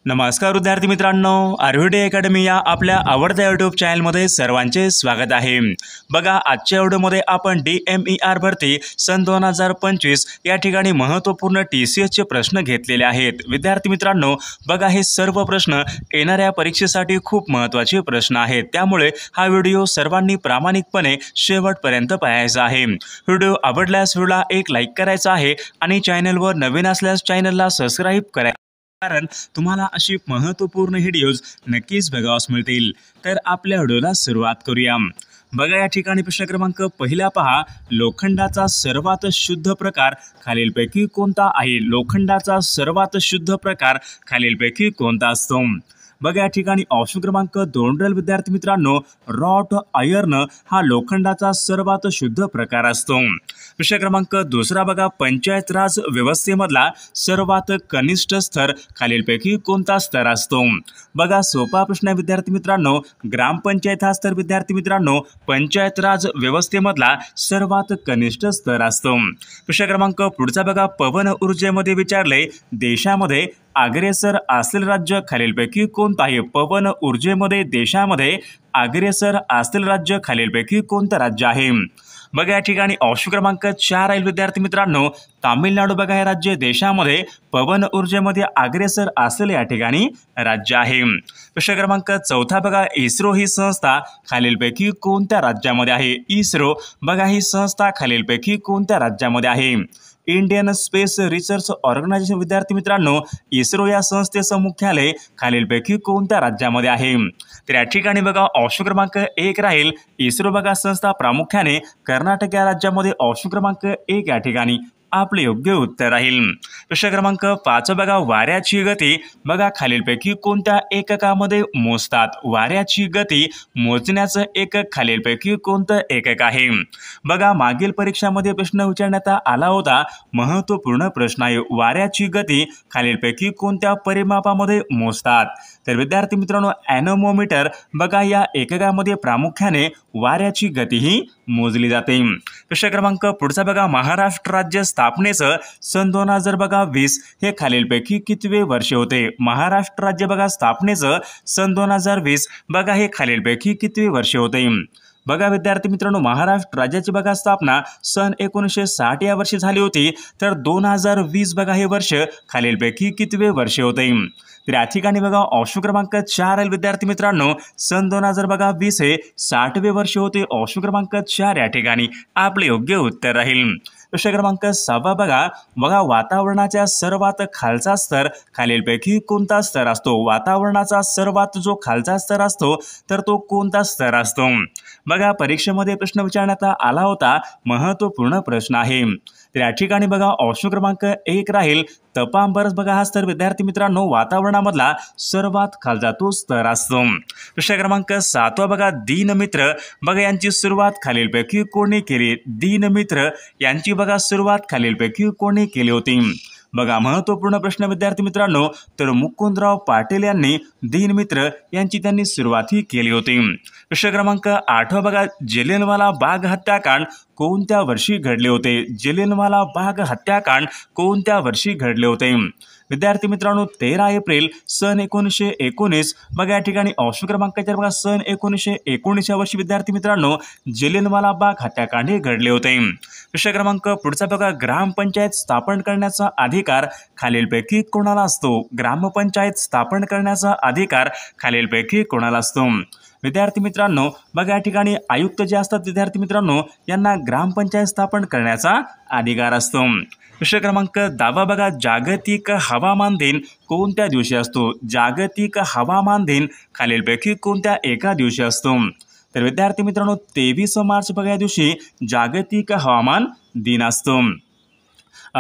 नमस्कार विद्यार्थी मित्रांनो, आर्विडे अकॅडमी या आपल्या आवडत्या यूट्यूब चॅनलमध्ये सर्वांचे स्वागत आहे। बघा, आजच्या व्हिडिओमध्ये आपण DMER भरती सन 2025 या ठिकाणी महत्त्वपूर्ण TCS चे प्रश्न घेतलेले आहेत। विद्यार्थी मित्रांनो, बघा, हे सर्व प्रश्न येणाऱ्या परीक्षेसाठी खूप महत्त्वाचे प्रश्न आहेत, त्यामुळे हा व्हिडिओ सर्वांनी प्रामाणिकपणे शेवटपर्यंत पाहायचा आहे। व्हिडिओ आवडल्यास व्हिडिओला एक लाईक करायचा आहे आणि चॅनलवर नवीन असल्यास चॅनलला सबस्क्राईब करा, कारण तुम्हाला अशी महत्त्वपूर्ण व्हिडिओज नक्कीच बघावयास मिळतील। तर आपल्या व्हिडिओला सुरुवात करूया। बघा, या ठिकाणी प्रश्न क्रमांक पहिला पहा, लोखंडाचा सर्वात शुद्ध प्रकार खालीलपैकी कोणता आहे? लोखंडाचा सर्वात शुद्ध प्रकार खालीलपैकी कोणता असतो? बघा, या ठिकाणी ऑप्शन क्रमांक 2 रेल विद्यार्थी मित्रांनो, रॉट आयर्न हा लोखंडाचा सर्वात शुद्ध प्रकार असतो। प्रश्न क्रमांक दुसरा बघा, पंचायत राज व्यवस्थेमधला सर्वात कनिष्ठ स्तर खालीलपैकी कोणता स्तर असतो? बघा, सोपा प्रश्न आहे विद्यार्थी मित्रांनो, ग्रामपंचायत हा स्तर विद्यार्थी मित्रांनो पंचायत राज व्यवस्थेमधला सर्वात कनिष्ठ स्तर असतो। प्रश्न क्रमांक पुढचा बघा, पवन ऊर्जेमध्ये विचारले, देशामध्ये अग्रेसर असलेले राज्य खालीलपैकी कोणतं आहे? पवन ऊर्जेमध्ये देशामध्ये अग्रेसर असलेले राज्य खालीलपैकी कोणतं राज्य आहे? बघा, या ठिकाणी ऑप्शन क्रमांक 4 आहे विद्यार्थी मित्रांनो, तामिळनाडू बघा हे राज्य देशामध्ये पवन ऊर्जेमध्ये अग्रेसर असलेले या ठिकाणी राज्य आहे। प्रश्न क्रमांक 4 बघा, इस्रो ही संस्था खालीलपैकी कोणत्या राज्यामध्ये आहे? इस्रो बघा ही संस्था खालीलपैकी कोणत्या राज्यामध्ये आहे? इंडियन स्पेस रिसर्च ऑर्गनायझेशन विद्यार्थी मित्रांनो, इस्रो या संस्थेचं मुख्यालय खालीलपैकी कोणत्या राज्यामध्ये आहे? तर या ठिकाणी बघा ऑप्शन क्रमांक 1 राहील, इस्रो बघा संस्था प्रामुख्याने कर्नाटक या राज्यामध्ये ऑप्शन क्रमांक 1 या ठिकाणी आपले योग्य उत्तर राहील। प्रश्न क्रमांक 5 बघा, वाऱ्याची गती बघा खालीलपैकी कोणत्या एककामध्ये मोजतात? वाऱ्याची गती मोजण्याचं एकक खालीलपैकी कोणतं एकक आहे? बघा, मागील परीक्षामध्ये प्रश्न विचारण्यात आला होता, महत्त्वपूर्ण प्रश्न आहे, वाऱ्याची गती खालीलपैकी कोणत्या परिमापामध्ये मोजतात? तर विद्यार्थी मित्रांनो, ॲनोमोमीटर बघा या एककामध्ये प्रामुख्याने वाऱ्याची गती ही मोजली जाते। प्रश्न क्रमांक पुढचा बघा, महाराष्ट्र राज्य स्थापनेचं सन 2020 हे खालीलपैकी कितवे वर्ष होते? महाराष्ट्र राज्य बघा स्थापनेचं सन 2020 बघा हे खालीलपैकी कितवे वर्ष होते? बघा विद्यार्थी मित्रांनो, महाराष्ट्र राज्याची बघा स्थापना सन 1960 या वर्षी झाली होती, तर 2020 बघा हे वर्ष खालीलपैकी कितवे वर्ष होते? तर या ठिकाणी बघा ऑप्शन क्रमांक 4 आहे विद्यार्थी मित्रांनो, सन 2020 हे 60वे वर्ष होते। ऑप्शन क्रमांक 4 या ठिकाणी आपले योग्य उत्तर राहील। प्रश्न क्रमांक 6 बघा, वातावरणाचा सर्वात खालचा स्तर खालीलपैकी कोणता स्तर असतो? वातावरणाचा सर्वात जो खालचा स्तर असतो तर तो कोणता स्तर असतो? बघा, परीक्षेमध्ये प्रश्न विचारण्यात आला होता, महत्त्वपूर्ण प्रश्न आहे। तर या ठिकाणी बघा ऑप्शन क्रमांक 1 राहील, तपांबरस बघा हा स्तर विद्यार्थी मित्रांनो वातावरणामधला सर्वात खालचा तो स्तर असतो। प्रश्न क्रमांक 7 बघा, दीनमित्र बघा यांची सुरुवात खालीलपैकी कोणी केली? दीनमित्र यांची बघा सुरुवात खालीलपैकी कोणी केली होती? बघा, महत्त्वपूर्ण प्रश्न विद्यार्थी मित्रांनो, तर मुकुंदराव पाटील यांनी दीनमित्र यांची त्यांनी सुरुवात ही केली होती। प्रश्न क्रमांक 8 बघा, जलियांवाला बाग हत्याकांड कोणत्या वर्षी घडले होते? जलियांवाला बाग हत्याकांड कोणत्या वर्षी घडले होते? विद्यार्थी मित्रांनो, 13 एप्रिल सन 1919 बघा या ठिकाणी ऑप्शन क्रमांक 4 बघा, सन 1919 या वर्षी विद्यार्थी मित्रांनो जलियांवाला बाग हत्याकांड हे घडले होते। प्रश्न क्रमांक पुढचा बघा, ग्रामपंचायत स्थापन करण्याचा अधिकार खालीलपैकी कोणाला असतो? ग्रामपंचायत स्थापन करण्याचा अधिकार खालीलपैकी कोणाला असतो? विद्यार्थी मित्रांनो, बघा या ठिकाणी आयुक्त जे असतात विद्यार्थी मित्रांनो यांना ग्रामपंचायत स्थापन करण्याचा अधिकार असतो। प्रश्न क्रमांक 10 बघा, जागतिक हवामान दिन कोणत्या दिवशी असतो? जागतिक हवामान दिन खालीलपैकी कोणत्या एका दिवशी असतो? तर विद्यार्थी मित्रांनो, 23 मार्च बघा या दिवशी जागतिक हवामान दिन असतो।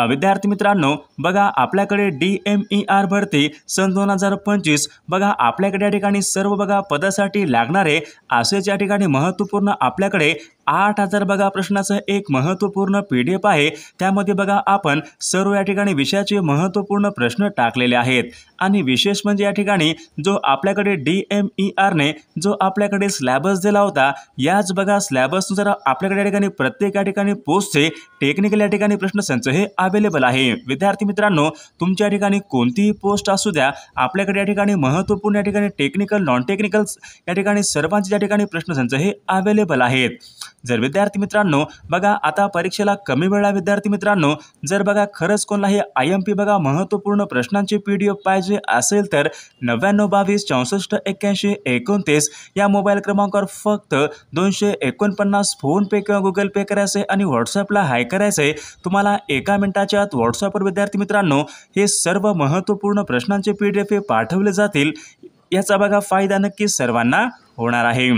विद्यार्थी मित्रांनो, बघा आपल्याकडे DMER भरती सन 2025 बघा आपल्याकडे या ठिकाणी सर्व बघा पदासाठी लागणारे असेच या ठिकाणी महत्त्वपूर्ण आपल्याकडे 8000 बघा प्रश्नाचं एक महत्त्वपूर्ण PDF आहे। त्यामध्ये बघा आपण सर्व या ठिकाणी विषयाचे महत्त्वपूर्ण प्रश्न टाकलेले आहेत आणि विशेष म्हणजे या ठिकाणी जो आपल्याकडे DMER ने जो आपल्याकडे सिलेबस दिला होता, याच बघा सिलेबसनुसार आपल्याकडे या ठिकाणी प्रत्येक या ठिकाणी पोस्टचे टेक्निकल या ठिकाणी प्रश्नसंच हे अवेलेबल आहे। विद्यार्थी मित्रांनो, तुमच्या ठिकाणी कोणतीही पोस्ट असू द्या, आपल्याकडे या ठिकाणी महत्त्वपूर्ण या ठिकाणी टेक्निकल नॉन टेक्निकल या ठिकाणी सर्वांचे या ठिकाणी प्रश्नसंच हे अवेलेबल आहेत। जर विद्यार्थी मित्रांनो बघा आता परीक्षेला कमी वेळ आहे विद्यार्थी मित्रांनो, जर बघा खरंच कोणाला हे IMP बघा महत्त्वपूर्ण प्रश्नांचे PDF पाहिजे असेल तर 9922 64 81 29 या मोबाईल क्रमांकावर फक्त 249 फोन पे किंवा गुगल पे करायचे आणि व्हॉट्सअपला हाय करायचे। तुम्हाला 1 मिनिटाच्या आत व्हॉट्सअपवर विद्यार्थी मित्रांनो हे सर्व महत्त्वपूर्ण प्रश्नांचे PDF पाठवले जातील। याचा बघा फायदा नक्कीच सर्वांना होणार आहे।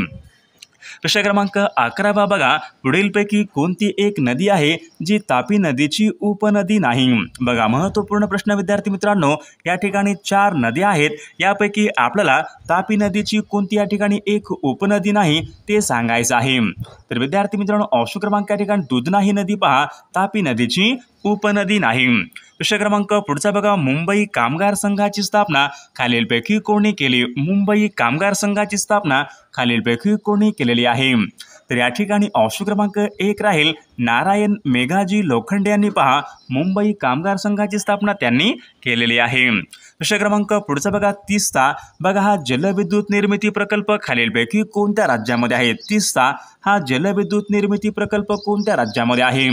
प्रश्न क्रमांक 11 बघा, पुढीलपैकी कोणती एक नदी आहे जी तापी नदीची उपनदी नाही? बघा महत्त्वपूर्ण प्रश्न विद्यार्थी मित्रांनो, या ठिकाणी 4 नद्या आहेत, यापैकी आपल्याला तापी नदीची कोणती या ठिकाणी एक उपनदी नाही ते सांगायचं आहे। तर विद्यार्थी मित्रांनो ऑप्शन क्रमांक या ठिकाणी दुधना ही नदी पहा तापी नदीची उपनदी नाही। प्रश्न क्रमांक पुढचा बघा, मुंबई कामगार संघाची स्थापना खालीलपैकी कोणी केली? मुंबई कामगार संघाची स्थापना खालीलपैकी कोणी केलेली आहे? तर या ठिकाणी ऑप्शन क्रमांक 1 राहील नारायण मेघाजी लोखंडे यांनी पहा मुंबई कामगार संघाची स्थापना त्यांनी केलेली आहे। प्रश्न क्रमांक पुढचा बघा 30 बघा, हा जलविद्युत निर्मिती प्रकल्प खालीलपैकी कोणत्या राज्यामध्ये आहे? 30 हा जलविद्युत निर्मिती प्रकल्प कोणत्या राज्यामध्ये आहे?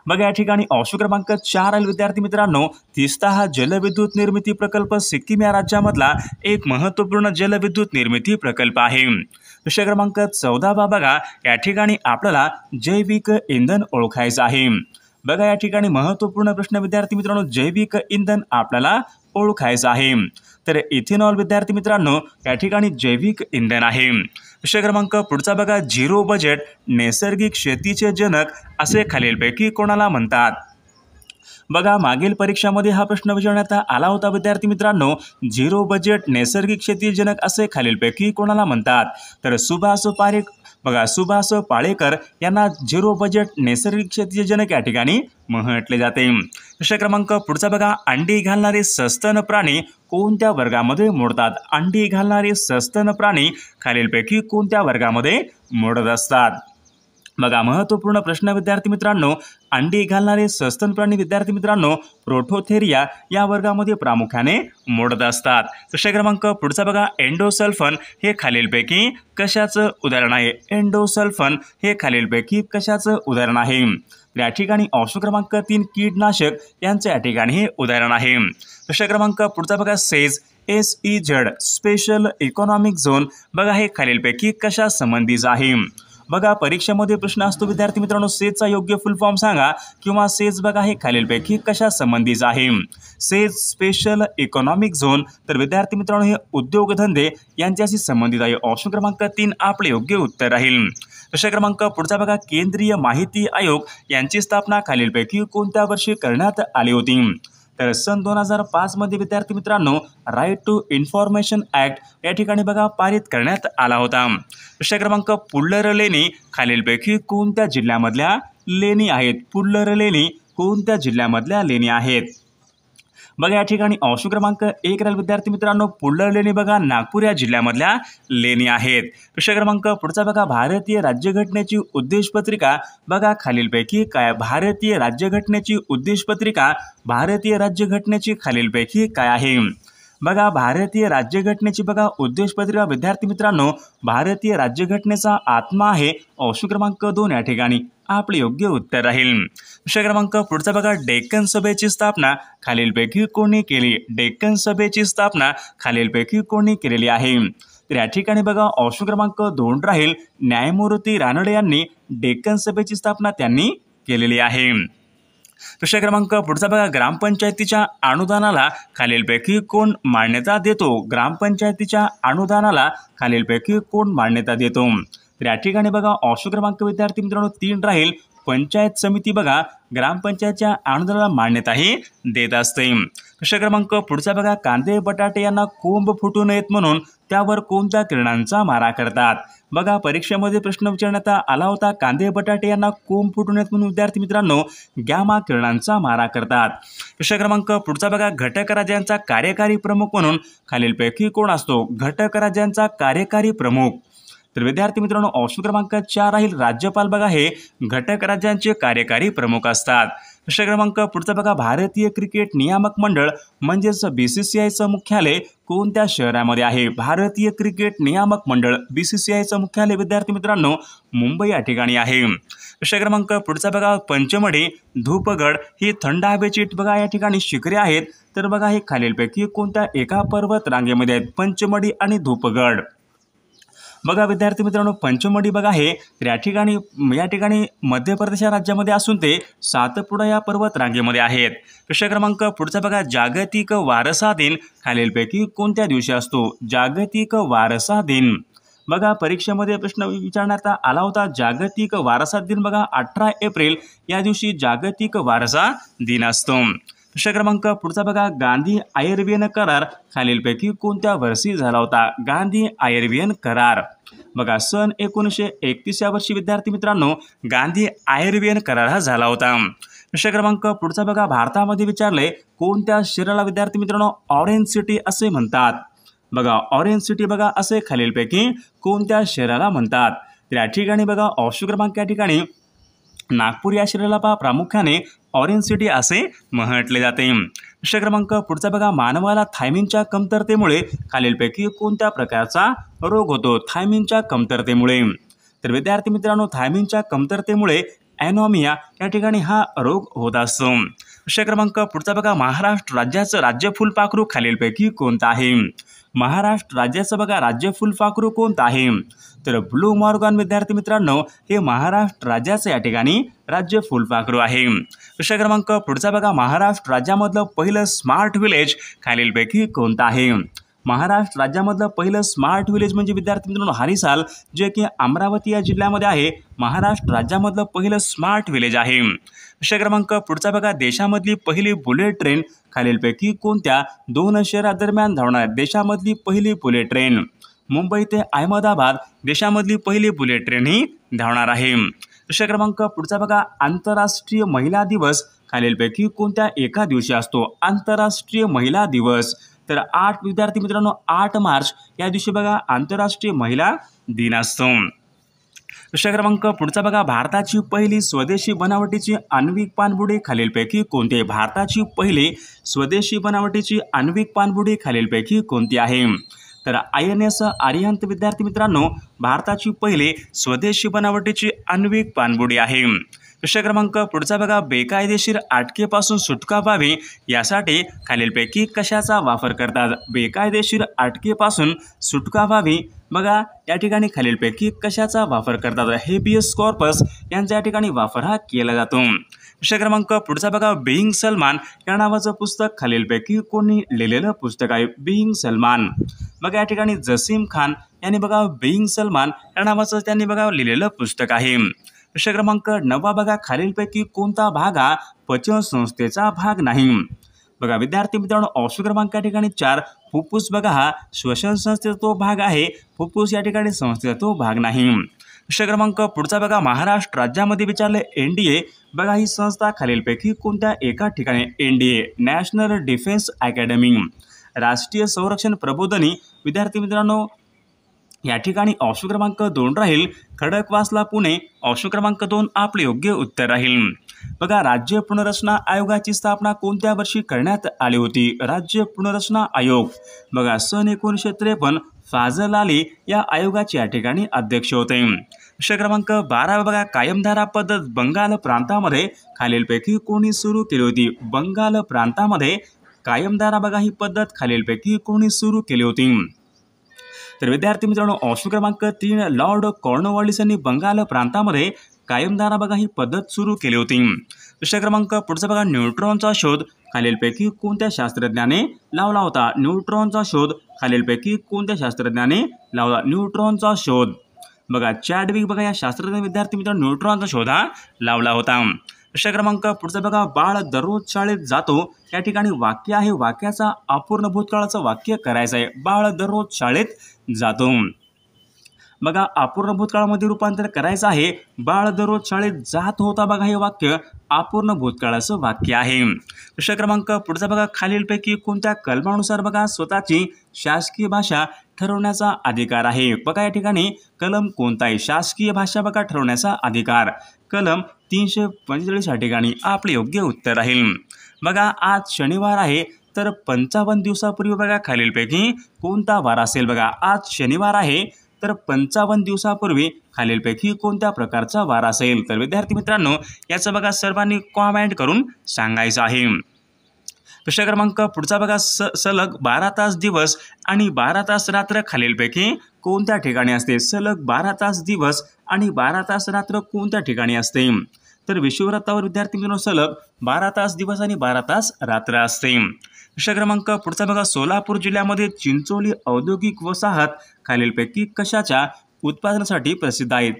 बघा या ठिकाणी ऑप्शन क्रमांक 4 विद्यार्थी मित्रांनो, 30 हा जलविद्युत निर्मिती प्रकल्प सिक्कीम या राज्यामधला एक महत्त्वपूर्ण जलविद्युत निर्मिती प्रकल्प आहे। प्रश्न क्रमांक 14 बघा, या ठिकाणी आपल्याला जैविक इंधन ओळखायचं आहे। बघा या ठिकाणी महत्त्वपूर्ण प्रश्न विद्यार्थी मित्रांनो, जैविक इंधन आपल्याला ओळखायचं आहे। तर इथेनॉल विद्यार्थी मित्रांनो या ठिकाणी जैविक इंधन आहे। प्रश्न क्रमांक पुढचा बघा, झिरो बजेट नैसर्गिक शेतीचे जनक असे खालीलपैकी कोणाला म्हणतात? बघा मागील परीक्षामध्ये हा प्रश्न विचारण्यात आला होता विद्यार्थी मित्रांनो, झिरो बजेट नैसर्गिक शेती जनक असे खालीलपैकी कोणाला म्हणतात? तर सुभाष पाळेकर यांना झिरो बजेट नैसर्गिक शेतीचे जनक या ठिकाणी म्हटले जाते। प्रश्न क्रमांक पुढचा बघा, अंडी घालणारे सस्तन प्राणी कोणत्या वर्गामध्ये मोडतात? अंडी घालणारे सस्तन प्राणी खालीलपैकी कोणत्या वर्गामध्ये मोडत असतात? बघा महत्त्वपूर्ण प्रश्न विद्यार्थी मित्रांनो, अंडी घालणारे सस्तन प्राणी विद्यार्थी मित्रांनो प्रोटोथेरिया या वर्गामध्ये प्रामुख्याने मोडत असतात। प्रश्न क्रमांक पुढचा बघा, एंडोसल्फन हे खालीलपैकी कशाचं उदाहरण आहे? एंडोसल्फन हे खालीलपैकी कशाचं उदाहरण आहे? या ठिकाणी ऑप्शन क्रमांक 3 कीटनाशक यांचे या ठिकाणी हे उदाहरण आहे। प्रश्न क्रमांक पुढचा बघा, SEZ स्पेशल इकॉनॉमिक झोन बघा हे खालीलपैकी कशा संबंधीचं आहे? बघा परीक्षेमध्ये प्रश्न असतो विद्यार्थी मित्रांनो, सेजचा योग्य फुल फॉर्म सांगा किंवा सेज बघा हे खालीलपैकी कशा संबंधीचं आहे? सेज स्पेशल इकॉनॉमिक झोन तर विद्यार्थी मित्रांनो हे उद्योगधंदे यांच्याशी संबंधित आहे। ऑप्शन क्रमांक 3 आपले योग्य उत्तर राहील। प्रश्न क्रमांक पुढचा बघा, केंद्रीय माहिती आयोग यांची स्थापना खालीलपैकी कोणत्या वर्षी करण्यात आली होती? तर सन 2005 मध्ये विद्यार्थी मित्रांनो राईट टू इन्फॉर्मेशन ॲक्ट या ठिकाणी बघा पारित करण्यात आला होता। प्रश्न क्रमांक, पुल्लर लेणी खालीलपैकी कोणत्या जिल्ह्यामधल्या लेणी आहेत? पुल्लर लेणी कोणत्या जिल्ह्यामधल्या लेणी आहेत? बघा या ठिकाणी ऑप्शन क्रमांक 1 राहील विद्यार्थी मित्रांनो, पुल्लर लेणी बघा नागपूर या जिल्ह्यामधल्या लेणी आहेत। प्रश्न क्रमांक पुढचा बघा, भारतीय राज्यघटनेची उद्देशपत्रिका बघा खालीलपैकी काय? भारतीय राज्यघटनेची उद्देशपत्रिका भारतीय राज्यघटनेची खालीलपैकी काय आहे? बघा भारतीय राज्यघटनेची बघा उद्देशपत्रिका विद्यार्थी मित्रांनो भारतीय राज्यघटनेचा आत्मा आहे। ऑप्शन क्रमांक 2 या ठिकाणी आपले योग्य उत्तर राहील। प्रश्न क्रमांक पुढचा बघा, डेक्कन सभेची स्थापना खालीलपैकी कोणी केली? डेक्कन सभेची स्थापना खालीलपैकी कोणी केलेली आहे? तर या ठिकाणी बघा ऑप्शन क्रमांक 2 राहील न्यायमूर्ती रानडे यांनी डेक्कन सभेची स्थापना त्यांनी केलेली आहे। प्रश्न क्रमांक पुढचा बघा, ग्रामपंचायतीच्या अनुदानाला खालीलपैकी कोण मान्यता देतो? ग्रामपंचायतीच्या अनुदानाला खालीलपैकी कोण मान्यता देतो? तर या ठिकाणी बघा ऑप्शन क्रमांक विद्यार्थी मित्रांनो 3 राहील। पंचायत समिती बघा ग्रामपंचायतच्या अनुदानाला मान्यताही देत असते। प्रश्न क्रमांक पुढचा बघा कांदे बटाटे यांना कोंब फुटू नयेत म्हणून त्यावर कोणत्या किरणांचा मारा करतात। बघा परीक्षेमध्ये प्रश्न विचारण्यात आला होता, कांदे बटाटे यांना कोंब फुटू नयेत म्हणून विद्यार्थी मित्रांनो गॅमा किरणांचा मारा करतात। प्रश्न क्रमांक पुढचा बघा घटक राज्यांचा कार्यकारी प्रमुख म्हणून खालीलपैकी कोण असतो। घटक राज्यांचा कार्यकारी प्रमुख, तर विद्यार्थी मित्रांनो ऑप्शन क्रमांक 4 राहील राज्यपाल बघा हे घटक राज्यांचे कार्यकारी प्रमुख असतात। प्रश्न क्रमांक पुढचा बघा भारतीय क्रिकेट नियामक मंडळ म्हणजेच BCCIचं मुख्यालय कोणत्या शहरामध्ये आहे। भारतीय क्रिकेट नियामक मंडळ BCCIचं मुख्यालय विद्यार्थी मित्रांनो मुंबई या ठिकाणी आहे। प्रश्न क्रमांक पुढचा बघा पंचमढी धूपगड ही थंड हवेची बघा या ठिकाणी शिखरे आहेत, तर बघा हे खालीलपैकी कोणत्या एका पर्वत रांगेमध्ये आहेत, पंचमढी आणि धूपगड। बघा विद्यार्थी मित्रांनो पंचमढी बघा हे या ठिकाणी मध्य प्रदेश राज्यामध्ये असून ते सातपुडा या पर्वत रांगेमध्ये आहेत। प्रश्न क्रमांक पुढचा बघा जागतिक वारसा दिन खालीलपैकी कोणत्या दिवशी असतो। जागतिक वारसा दिन, बघा परीक्षेमध्ये प्रश्न विचारण्यात आला होता, जागतिक वारसा दिन बघा 18 एप्रिल या दिवशी जागतिक वारसा दिन असतो। प्रश्न क्रमांक पुढचा बघा गांधी आयर्वियन करार खालीलपैकी कोणत्या वर्षी झाला होता। गांधी आयर्वियन करार बघा सन 1931 या वर्षी विद्यार्थी मित्रांनो गांधी आयर्वियन करार हा झाला होता। प्रश्न क्रमांक पुढचा बघा भारतामध्ये विचारले कोणत्या शहराला विद्यार्थी मित्रांनो ऑरेंज सिटी असे म्हणतात। बघा ऑरेंज सिटी बघा असे खालीलपैकी कोणत्या शहराला म्हणतात। तर या ठिकाणी बघा ऑप्शन क्रमांक या ठिकाणी नागपूर या शहराला प्रामुख्याने ऑरेंज सिटी असे म्हटले जाते। प्रश्न क्रमांक पुढचा बघा मानवाला थायमिनच्या कमतरतेमुळे खालीलपैकी कोणत्या प्रकारचा रोग होतो। थायमिनच्या कमतरतेमुळे, तर विद्यार्थी मित्रांनो थायमिनच्या कमतरतेमुळे ॲनोमिया या ठिकाणी हा रोग होत असतो। प्रश्न क्रमांक पुढचा बघा महाराष्ट्र राज्याचं राज्य फुलपाखरू खालीलपैकी कोणतं आहे। महाराष्ट्र राज्याचं बघा राज्य फुलपाखरू कोणतं आहे, तर ब्लू मॉर्गन विद्यार्थी मित्रांनो हे महाराष्ट्र राज्याचं या ठिकाणी राज्य फुलपाखरू आहे। प्रश्न क्रमांक पुढचा बघा महाराष्ट्र राज्यामधलं पहिलं स्मार्ट विलेज खालीलपैकी कोणतं आहे। महाराष्ट्र राज्यामधलं पहिलं स्मार्ट विलेज म्हणजे विद्यार्थी मित्रांनो हरिसाल, जे की अमरावती या जिल्ह्यामध्ये आहे। महाराष्ट्र राज्यामधलं पहिलं स्मार्ट विलेज आहे। प्रश्न क्रमांक पुढचा बघा देशामधली पहिली बुलेट ट्रेन खालीलपैकी कोणत्या 2 शहरादरम्यान धावणार। देशामधली पहिली बुलेट ट्रेन मुंबई ते अहमदाबाद देशामधली पहिली बुलेट ट्रेन ही धावणार आहे। प्रश्न क्रमांक पुढचा बघा आंतरराष्ट्रीय महिला दिवस खालीलपैकी कोणत्या एका दिवशी असतो। आंतरराष्ट्रीय महिला दिवस, तर 8 विद्यार्थी मित्रांनो 8 मार्च या दिवशी बघा आंतरराष्ट्रीय महिला दिन असतो। प्रश्न क्रमांक पुढचा बघा भारताची पहिली स्वदेशी बनावटीची आण्विक पाणबुडी खालीलपैकी कोणती आहे। भारताची पहिली स्वदेशी बनावटीची आण्विक पाणबुडी खालीलपैकी कोणती आहे, तर INS आर्यंत विद्यार्थी मित्रांनो भारताची पहिली स्वदेशी बनावटीची आण्विक पाणबुडी आहे। प्रश्न क्रमांक पुढचा बघा बेकायदेशीर अटकेपासून सुटका व्हावी यासाठी खालीलपैकी कशाचा वापर करतात। बेकायदेशीर अटकेपासून सुटका व्हावी बघा या ठिकाणी खालीलपैकी कशाचा वापर करतात। हेबियस कॉर्पस यांचा या ठिकाणी वापर हा केला जातो। प्रश्न क्रमांक पुढचा बघा बिईंग सलमान या नावाचं पुस्तक खालीलपैकी कोणी लिहिलेलं पुस्तक आहे। बिईंग सलमान बघा या ठिकाणी जसीम खान यांनी बघा बिईंग सलमान या नावाचं त्यांनी बघा लिहिलेलं पुस्तक आहे। प्रश्न क्रमांक 9 बघा खालीलपैकी कोणता भाग हा पचन संस्थेचा भाग नाही। बघा विद्यार्थी मित्रांनो ऑप्शन क्रमांक या ठिकाणी 4 फुफ्फुस बघा हा श्वसन संस्थेचा तो भाग आहे, फुफ्फुस या ठिकाणी संस्थेचा तो भाग नाही। प्रश्न क्रमांक पुढचा बघा महाराष्ट्र राज्यामध्ये विचारले NDA बघा ही संस्था खालीलपैकी कोणत्या एका ठिकाणी। NDA नॅशनल डिफेन्स अकॅडमी राष्ट्रीय संरक्षण प्रबोधिनी विद्यार्थी मित्रांनो या ठिकाणी ऑप्शन क्रमांक 2 राहील खडकवासला पुणे। ऑप्शन क्रमांक 2 आपले योग्य उत्तर राहील। बघा राज्य पुनर्रचना आयोगाची स्थापना कोणत्या वर्षी करण्यात आली होती। राज्य पुनर्रचना आयोग बघा सन 1953 फाजल अली या आयोगाचे या ठिकाणी अध्यक्ष होते। प्रश्न क्रमांक 12 बघा कायमधारा पद्धत बंगाल प्रांतामध्ये खालीलपैकी कोणी सुरू केली होती। बंगाल प्रांतामध्ये कायमधारा बघा ही पद्धत खालीलपैकी कोणी सुरू केली होती, तर विद्यार्थी मित्रांनो ऑप्शन क्रमांक 3 लॉर्ड कॉर्नवॉलिस यांनी बंगाल प्रांतामध्ये कायमधारा बघा ही पद्धत सुरू केली होती। प्रश्न क्रमांक पुढचा बघा न्यूट्रॉनचा शोध खालीलपैकी कोणत्या शास्त्रज्ञाने लावला होता। न्यूट्रॉनचा शोध खालीलपैकी कोणत्या शास्त्रज्ञाने लावला। न्यूट्रॉनचा शोध बघा चॅडविक बघा या शास्त्रज्ञ विद्यार्थी मित्रांनो न्यूट्रॉनचा शोधा लावला होता। प्रश्न क्रमांक पुढचा बघा, बाळ दररोज शाळेत जातो या ठिकाणी वाक्य आहे, वाक्याचा अपूर्ण भूतकाळाचं वाक्य करायचं आहे। बाळ दररोज शाळेत जातो, बघा अपूर्ण भूतकाळामध्ये रूपांतर करायचं आहे। बाळ दररोज शाळेत जात होता बघा हे वाक्य अपूर्ण भूतकाळाचं वाक्य आहे। प्रश्न क्रमांक पुढचा बघा, खालीलपैकी कोणत्या कलमानुसार बघा स्वतःची शासकीय भाषा ठरवण्याचा अधिकार आहे। बघा या ठिकाणी कलम कोणता आहे, शासकीय भाषा बघा ठरवण्याचा अधिकार कलम 345 या ठिकाणी आपले योग्य उत्तर राहील। बघा आज शनिवार आहे तर 55 दिवसापूर्वी बघा खालीलपैकी कोणता वार असेल। बघा आज शनिवार आहे तर 55 दिवसापूर्वी खालीलपैकी कोणत्या प्रकारचा वार असेल। तर विद्यार्थी मित्रांनो याचं बघा सर्वांनी कॉमेंट करून सांगायचं आहे। प्रश्न क्रमांक पुढचा बघा, सलग 12 तास दिवस आणि 12 तास रात्र खालीलपैकी कोणत्या ठिकाणी असते। सलग 12 तास दिवस आणि 12 तास रात्र कोणत्या ठिकाणी असते। तर विषुववृत्तावर विद्यार्थी मित्रांनो सलग 12 तास दिवस आणि 12 तास रात्र असते। प्रश्न क्रमांक पुढचा बघा, सोलापूर जिल्ह्यामध्ये चिंचोली औद्योगिक वसाहत खालीलपैकी कशाच्या उत्पादनासाठी प्रसिद्ध आहे।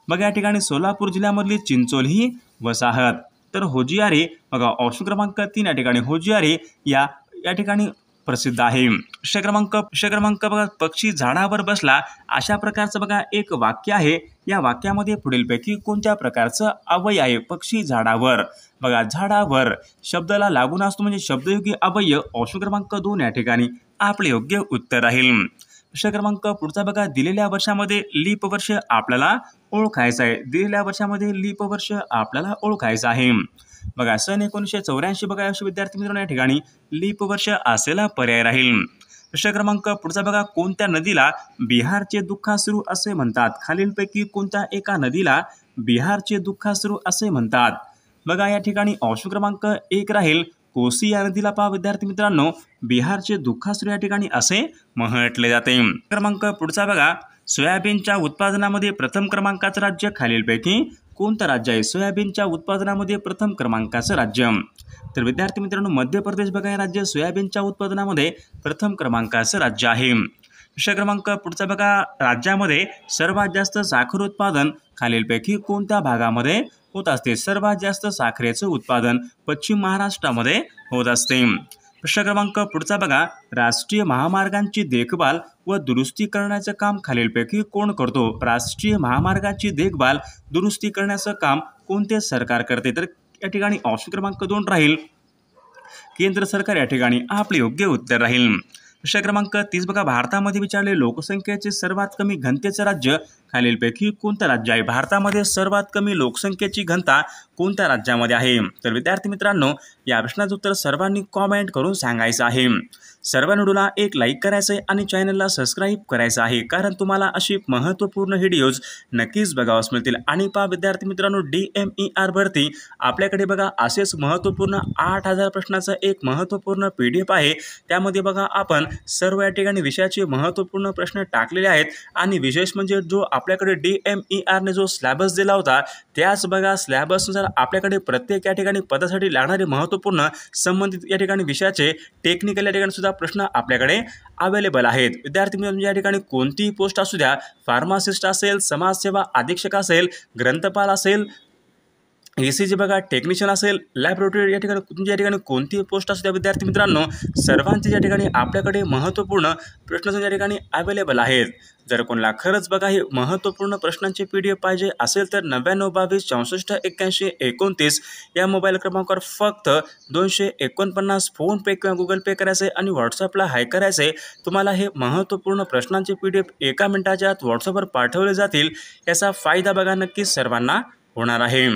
बघा या ठिकाणी सोलापूर जिल्ह्यामधली चिंचोली ही वसाहत तर होजियारी बघा ऑप्शन क्रमांक 3 या ठिकाणी होजियारी या ठिकाणी प्रसिद्ध आहे। प्रश्न क्रमांक बघा, पक्षी झाडावर बसला अशा प्रकारचं बघा एक वाक्य आहे, या वाक्यामध्ये पुढीलपैकी कोणत्या प्रकारचं अव्यय आहे। पक्षी झाडावर बघा झाडावर शब्दाला लागून असतो म्हणजे शब्दयोगी अव्यय ऑप्शन क्रमांक 2 या ठिकाणी आपले योग्य उत्तर राहील। प्रश्न क्रमांक पुढचा बघा, दिलेल्या वर्षामध्ये लीप वर्ष आपल्याला ओळखायचं आहे। दिलेल्या वर्षामध्ये लीप वर्ष आपल्याला ओळखायचं आहे। बघा सन 1984 बघा अशा विद्यार्थी मित्रांनो या ठिकाणी लीप वर्ष असेला पर्याय राहील। प्रश्न क्रमांक पुढचा बघा, कोणत्या नदीला बिहारचे दुःखाश्रू असे म्हणतात। खालीलपैकी कोणत्या एका नदीला बिहारचे दुःखाश्रू असे म्हणतात। बघा या ठिकाणी ऑप्शन क्रमांक 1 राहील कोसी या नदीला पहा विद्यार्थी मित्रांनो बिहारचे दुःखाश्रू या ठिकाणी असे म्हटले जाते। क्रमांक पुढचा बघा, सोयाबीनच्या उत्पादनामध्ये प्रथम क्रमांकाचं राज्य खालीलपैकी कोणतं राज्य आहे। सोयाबीनच्या उत्पादनामध्ये प्रथम क्रमांकाचं राज्य तर विद्यार्थी मित्रांनो मध्य प्रदेश बघा हे राज्य सोयाबीनच्या उत्पादनामध्ये प्रथम क्रमांकाचं राज्य आहे। प्रश्न क्रमांक पुढचा बघा, राज्यामध्ये सर्वात जास्त साखर उत्पादन खालीलपैकी कोणत्या भागामध्ये होत असते। सर्वात जास्त साखरेचं उत्पादन पश्चिम महाराष्ट्रामध्ये होत असते। प्रश्न क्रमांक पुढचा बघा, राष्ट्रीय महामार्गांची देखभाल व दुरुस्ती करण्याचं काम खालीलपैकी कोण करतो। राष्ट्रीय महामार्गांची देखभाल दुरुस्ती करण्याचं काम कोणते सरकार करते। तर या ठिकाणी ऑप्शन क्रमांक 2 राहील केंद्र सरकार या ठिकाणी आपले योग्य उत्तर राहील। प्रश्न क्रमांक 30 बघा, भारतामध्ये विचारले लोकसंख्येचे सर्वात कमी घनतेचं राज्य खालीलपैकी कोणतं राज्य आहे। भारतामध्ये सर्वात कमी लोकसंख्येची घनता कोणत्या राज्यामध्ये आहे। तर विद्यार्थी मित्रांनो या प्रश्नाचं उत्तर सर्वांनी कॉमेंट करून सांगायचं आहे। सर्व व्हिडिओला एक लाईक करायचं आहे आणि चॅनलला सबस्क्राईब करायचं आहे कारण तुम्हाला अशी महत्त्वपूर्ण व्हिडिओज नक्कीच बघावयास मिळतील। आणि पहा विद्यार्थी मित्रांनो DMER भरती आपल्याकडे बघा असेच महत्त्वपूर्ण 8000 प्रश्नाचं एक महत्त्वपूर्ण PDF आहे। त्यामध्ये बघा आपण सर्व या ठिकाणी विषयाचे महत्त्वपूर्ण प्रश्न टाकलेले आहेत आणि विशेष म्हणजे जो आपल्याकडे DMER ने जो सिलेबस दिला होता त्याच बघा सिलेबसनुसार आपल्याकडे प्रत्येक या ठिकाणी पदासाठी लागणारे महत्त्वपूर्ण संबंधित या ठिकाणी विषयाचे टेक्निकल या ठिकाणी सुद्धा प्रश्न आपल्याकडे अवेलेबल आहेत। विद्यार्थी मित्रांनो या ठिकाणी कोणतीही पोस्ट असू द्या, फार्मासिस्ट असेल, समाजसेवा अधीक्षक असेल, ग्रंथपाल असेल, ECG बघा टेक्निशियन असेल, लॅबोरेटरी या ठिकाणी तुमच्या या ठिकाणी कोणतीही पोस्ट असू द्या विद्यार्थी मित्रांनो सर्वांचे या ठिकाणी आपल्याकडे महत्त्वपूर्ण प्रश्न या ठिकाणी अवेलेबल आहेत। जर कोणाला खरंच बघा हे महत्त्वपूर्ण प्रश्नांचे PDF पाहिजे असेल तर 99 22 64 81 29 या मोबाईल क्रमांकावर फक्त 249 फोनपे किंवा गुगल पे करायचे आणि व्हॉट्सअपला हाय करायचे। तुम्हाला हे महत्त्वपूर्ण प्रश्नांचे PDF एका मिनिटाच्या आत व्हॉट्सअपवर पाठवले जातील। याचा फायदा बघा नक्कीच सर्वांना होणार आहे।